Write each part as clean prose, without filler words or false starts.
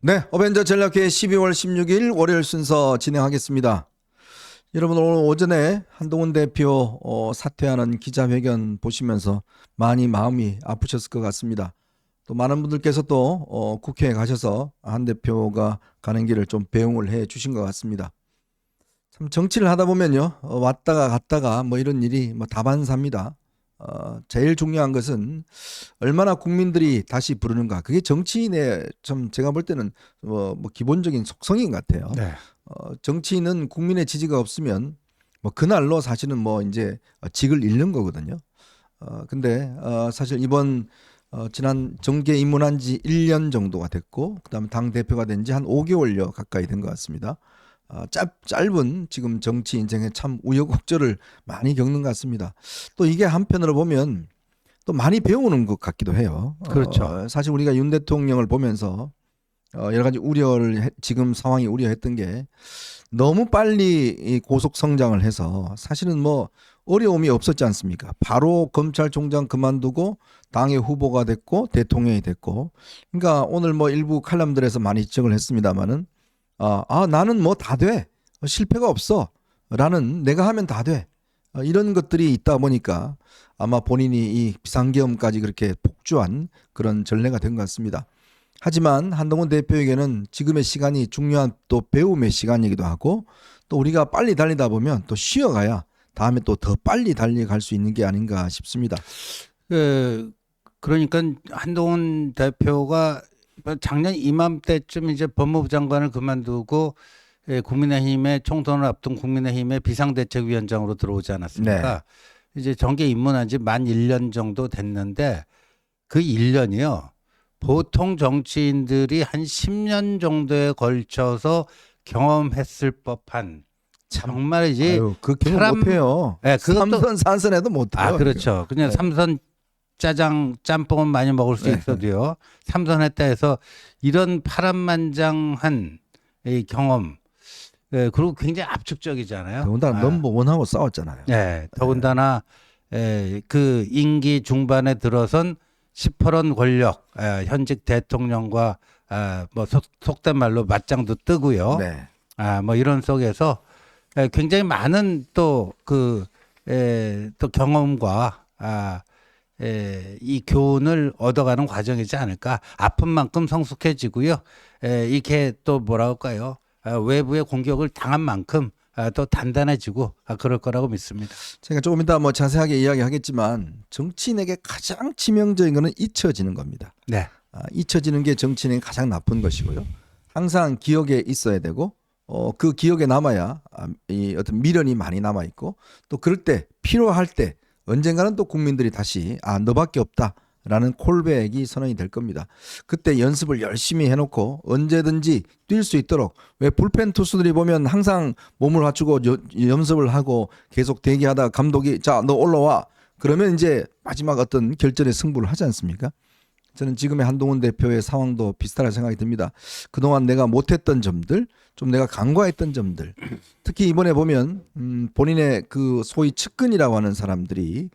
네, 어벤져 전략회 12월 16일 월요일 순서 진행하겠습니다. 여러분 오늘 오전에 한동훈 대표 사퇴하는 기자회견 보시면서 많이 마음이 아프셨을 것 같습니다. 또 많은 분들께서 또 국회에 가셔서 한 대표가 가는 길을 좀 배웅을 해 주신 것 같습니다. 참 정치를 하다 보면요, 왔다가 갔다가 뭐 이런 일이 뭐 다반사입니다. 제일 중요한 것은 얼마나 국민들이 다시 부르는가. 그게 정치인의 좀 제가 볼 때는 뭐 기본적인 속성인 것 같아요. 네. 정치인은 국민의 지지가 없으면 뭐 그날로 사실은 뭐 이제 직을 잃는 거거든요. 근데 사실 이번 지난 정계 입문한 지 1년 정도가 됐고 그다음에 당 대표가 된 지 한 5개월여 가까이 된 것 같습니다. 짧은 지금 정치 인생에 참 우여곡절을 많이 겪는 것 같습니다. 또 이게 한편으로 보면 또 많이 배우는 것 같기도 해요. 그렇죠. 사실 우리가 윤 대통령을 보면서 여러 가지 우려를 지금 상황이 우려했던 게 너무 빨리 이 고속 성장을 해서 사실은 뭐 어려움이 없었지 않습니까? 바로 검찰총장 그만두고 당의 후보가 됐고 대통령이 됐고, 그러니까 오늘 뭐 일부 칼럼들에서 많이 지적을 했습니다마는 나는 뭐 다 돼. 실패가 없어. 라는 내가 하면 다 돼. 이런 것들이 있다 보니까 아마 본인이 이 비상계엄까지 그렇게 폭주한 그런 전례가 된 것 같습니다. 하지만 한동훈 대표에게는 지금의 시간이 중요한 또 배움의 시간이기도 하고 또 우리가 빨리 달리다 보면 또 쉬어가야 다음에 또 더 빨리 달려갈 수 있는 게 아닌가 싶습니다. 그러니까 한동훈 대표가 작년 이맘때쯤 이제 법무부 장관을 그만두고 국민의힘의 총선을 앞둔 국민의힘의 비상대책위원장으로 들어오지 않았습니까? 이제 정계 입문한 지 만 1년 정도 됐는데 그 1년이요. 보통 정치인들이 한 10년 정도에 걸쳐서 경험했을 법한 정말이지 그 경험 못해요. 네, 그것도 삼선 산선해도 못해요. 그렇죠. 그냥 네. 삼선 짜장 짬뽕은 많이 먹을 수 네. 있어도요. 삼선했다 해서 이런 파란만장한 이 경험, 그리고 굉장히 압축적이잖아요. 더군다나 넘버 원하고 싸웠잖아요. 네, 더군다나 그 임기 중반에 들어선 시퍼런 권력, 현직 대통령과 뭐 속된 말로 맞짱도 뜨고요. 네. 뭐 이런 속에서 굉장히 많은 또 또 경험과 이 교훈을 얻어가는 과정이지 않을까. 아픈 만큼 성숙해지고요. 이게 또 뭐라 할까요? 외부의 공격을 당한 만큼 또 단단해지고 그럴 거라고 믿습니다. 제가 조금 이따 뭐 자세하게 이야기하겠지만 정치인에게 가장 치명적인 것은 잊혀지는 겁니다. 네. 잊혀지는 게 정치인에게 가장 나쁜 것이고요. 항상 기억에 있어야 되고 그 기억에 남아야 이 어떤 미련이 많이 남아 있고 또 그럴 때 필요할 때 언젠가는 또 국민들이 다시 너밖에 없다라는 콜백이 선언이 될 겁니다. 그때 연습을 열심히 해놓고 언제든지 뛸 수 있도록, 왜 불펜 투수들이 보면 항상 몸을 갖추고 연습을 하고 계속 대기하다 감독이 자 너 올라와 그러면 이제 마지막 어떤 결전의 승부를 하지 않습니까? 저는 지금의 한동훈 대표의 상황도 비슷하다고 생각이 듭니다. 그동안 내가 못했던 점들, 좀 내가 간과했던 점들, 특히 이번에 보면 본인의 그 소위 측근이라고 하는 사람들이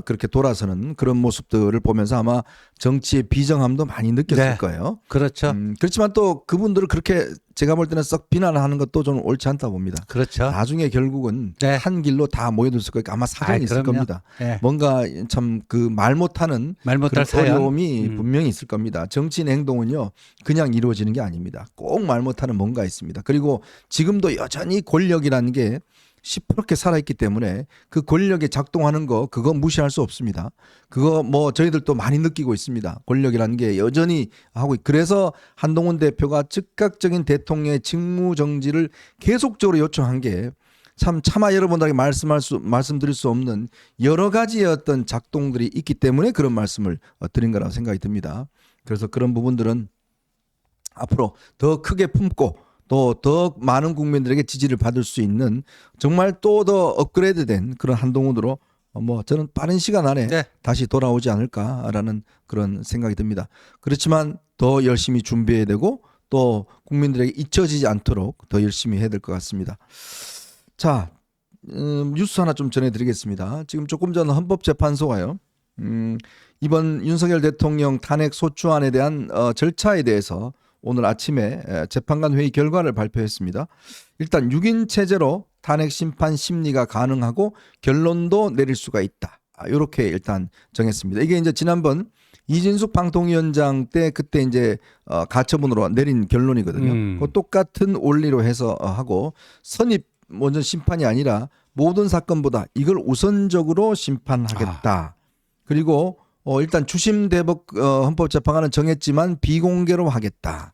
그렇게 돌아서는 그런 모습들을 보면서 아마 정치의 비정함도 많이 느꼈을 네. 거예요. 그렇죠. 그렇지만 또 그분들을 그렇게 제가 볼 때는 썩 비난하는 것도 좀 옳지 않다 봅니다. 그렇죠. 나중에 결국은 네. 한 길로 다 모여들을 거니까 아마 사정이 있을 그럼요. 겁니다. 네. 뭔가 참 그 말 못하는 말 못할 그런 사연. 어려움이 분명히 있을 겁니다. 정치인 행동은요 그냥 이루어지는 게 아닙니다. 꼭 말 못하는 뭔가 있습니다. 그리고 지금도 여전히 권력이라는 게 시퍼렇게 살아있기 때문에 그 권력에 작동하는 거 그거 무시할 수 없습니다. 그거 뭐 저희들도 많이 느끼고 있습니다. 권력이라는 게 여전히 하고 그래서 한동훈 대표가 즉각적인 대통령의 직무정지를 계속적으로 요청한 게 참 차마 여러분들에게 말씀드릴 수 없는 여러 가지의 어떤 작동들이 있기 때문에 그런 말씀을 드린 거라고 생각이 듭니다. 그래서 그런 부분들은 앞으로 더 크게 품고 또 더 많은 국민들에게 지지를 받을 수 있는 정말 또 더 업그레이드된 그런 한동훈으로 뭐 저는 빠른 시간 안에 네. 다시 돌아오지 않을까라는 그런 생각이 듭니다. 그렇지만 더 열심히 준비해야 되고 또 국민들에게 잊혀지지 않도록 더 열심히 해야 될 것 같습니다. 자, 뉴스 하나 좀 전해드리겠습니다. 지금 조금 전 헌법재판소가요. 이번 윤석열 대통령 탄핵 소추안에 대한 절차에 대해서 오늘 아침에 재판관 회의 결과를 발표했습니다. 일단 6인 체제로 탄핵 심판 심리가 가능하고 결론도 내릴 수가 있다. 이렇게 일단 정했습니다. 이게 이제 지난번 이진숙 방통위원장 때 그때 이제 가처분으로 내린 결론이거든요. 그 똑같은 원리로 해서 하고 선입 먼저 심판이 아니라 모든 사건보다 이걸 우선적으로 심판하겠다. 그리고 일단 주심 대법 헌법재판관은 정했지만 비공개로 하겠다.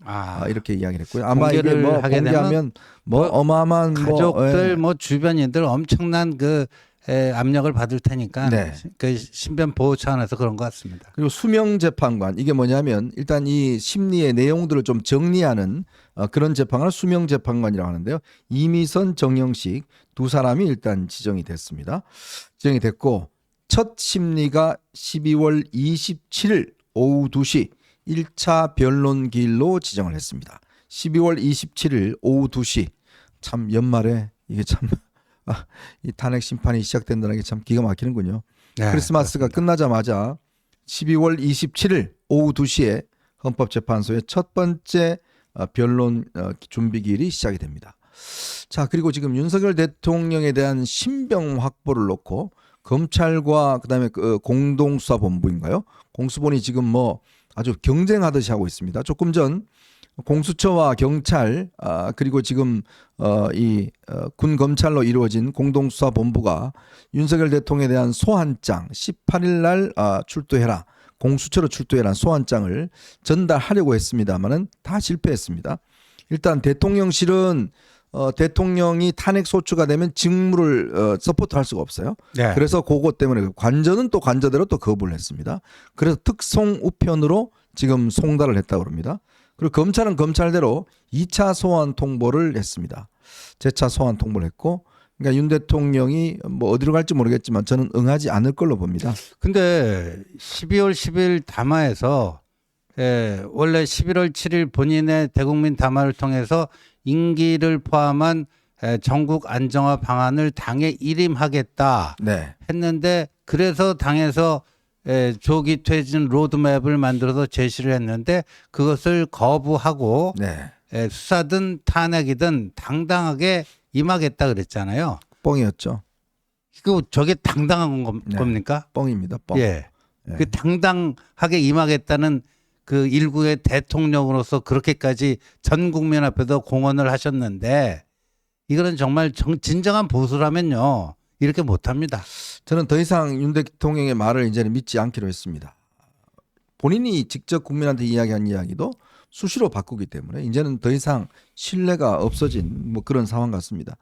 이렇게 이야기를 했고요. 아마 이게 공개를 뭐 하게 공개하면 뭐 어마어마한 가족들 뭐 주변인들 엄청난 그 압력을 받을 테니까 네. 그 신변 보호 차원에서 그런 것 같습니다. 그리고 수명 재판관 이게 뭐냐면 일단 이 심리의 내용들을 좀 정리하는 그런 재판관을 수명 재판관이라고 하는데요. 이미선, 정영식 두 사람이 일단 지정이 됐습니다. 지정이 됐고 첫 심리가 12월 27일 오후 2시 1차 변론 기일로 지정을 했습니다. 12월 27일 오후 2시 참 연말에 이게 참 이 탄핵 심판이 시작된다는 게 참 기가 막히는군요. 네, 크리스마스가 그렇습니다. 끝나자마자 12월 27일 오후 2시에 헌법재판소의 첫 번째 변론 준비 기일이 시작이 됩니다. 자, 그리고 지금 윤석열 대통령에 대한 신병 확보를 놓고 검찰과 그다음에 그 공동수사본부인가요? 공수본이 지금 뭐 아주 경쟁하듯이 하고 있습니다. 조금 전 공수처와 경찰 그리고 지금 군 검찰로 이루어진 공동수사본부가 윤석열 대통령에 대한 소환장 18일 날 출두해라. 공수처로 출두해라 소환장을 전달하려고 했습니다마는 다 실패했습니다. 일단 대통령실은 대통령이 탄핵 소추가 되면 직무를 서포트할 수가 없어요. 네. 그래서 그것 때문에 관저는 또 관저대로 또 거부를 했습니다. 그래서 특송 우편으로 지금 송달을 했다고 합니다. 그리고 검찰은 검찰대로 2차 소환 통보를 했습니다. 재차 소환 통보를 했고 그러니까 윤 대통령이 뭐 어디로 갈지 모르겠지만 저는 응하지 않을 걸로 봅니다. 근데 12월 10일 담화에서 원래 11월 7일 본인의 대국민 담화를 통해서 임기를 포함한 전국 안정화 방안을 당에 일임하겠다 네. 했는데 그래서 당에서 조기 퇴진 로드맵을 만들어서 제시를 했는데 그것을 거부하고 네. 수사든 탄핵이든 당당하게 임하겠다 그랬잖아요. 뻥이었죠. 저게 당당한 네. 겁니까? 뻥입니다. 뻥. 예. 네. 그 당당하게 임하겠다는 그 일국의 대통령으로서 그렇게까지 전 국민 앞에서 공언을 하셨는데 이거는 정말 진정한 보수라면요. 이렇게 못합니다. 저는 더 이상 윤 대통령의 말을 이제는 믿지 않기로 했습니다. 본인이 직접 국민한테 이야기한 이야기도 수시로 바꾸기 때문에 이제는 더 이상 신뢰가 없어진 뭐 그런 상황 같습니다.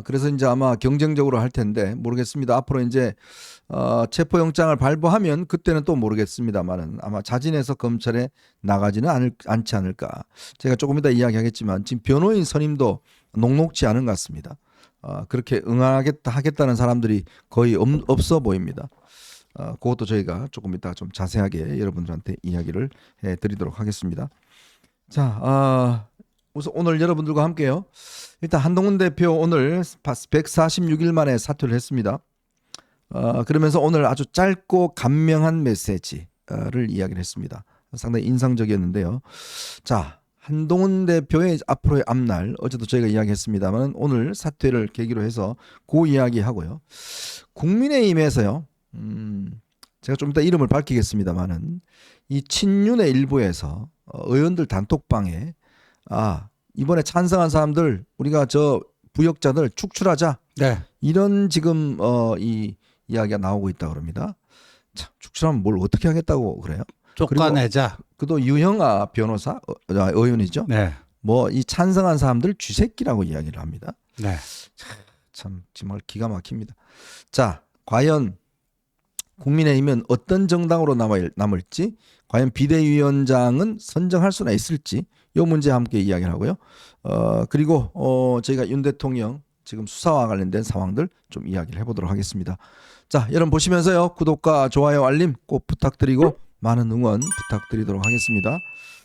그래서 이제 아마 경쟁적으로 할 텐데 모르겠습니다. 앞으로 이제 체포영장을 발부하면 그때는 또 모르겠습니다만은 아마 자진해서 검찰에 나가지는 않지 않을까. 제가 조금 이따 이야기하겠지만 지금 변호인 선임도 녹록지 않은 것 같습니다. 그렇게 하겠다는 사람들이 거의 없어 보입니다. 그것도 저희가 조금 이따 좀 자세하게 여러분들한테 이야기를 해드리도록 하겠습니다. 자, 우선 오늘 여러분들과 함께요. 일단 한동훈 대표 오늘 146일 만에 사퇴를 했습니다. 그러면서 오늘 아주 짧고 간명한 메시지를 이야기를 했습니다. 상당히 인상적이었는데요. 자, 한동훈 대표의 앞으로의 앞날 어제도 저희가 이야기했습니다만 오늘 사퇴를 계기로 해서 그 이야기하고요. 국민의힘에서요. 제가 좀 이따 이름을 밝히겠습니다만은 이 친윤의 일부에서 의원들 단톡방에 이번에 찬성한 사람들 우리가 저 부역자들 축출하자. 네. 이런 지금 이 이야기가 나오고 있다고 합니다. 참, 축출하면 뭘 어떻게 하겠다고 그래요? 쫓아내자. 그도 유형아 변호사 의원이죠. 네. 뭐 이 찬성한 사람들 쥐새끼라고 이야기를 합니다. 네. 참 정말 기가 막힙니다. 자, 과연 국민의힘은 어떤 정당으로 남을지, 과연 비대위원장은 선정할 수나 있을지 이 문제 함께 이야기를 하고요. 그리고 저희가 윤 대통령 지금 수사와 관련된 상황들 좀 이야기를 해보도록 하겠습니다. 자, 여러분 보시면서요 구독과 좋아요 알림 꼭 부탁드리고 많은 응원 부탁드리도록 하겠습니다.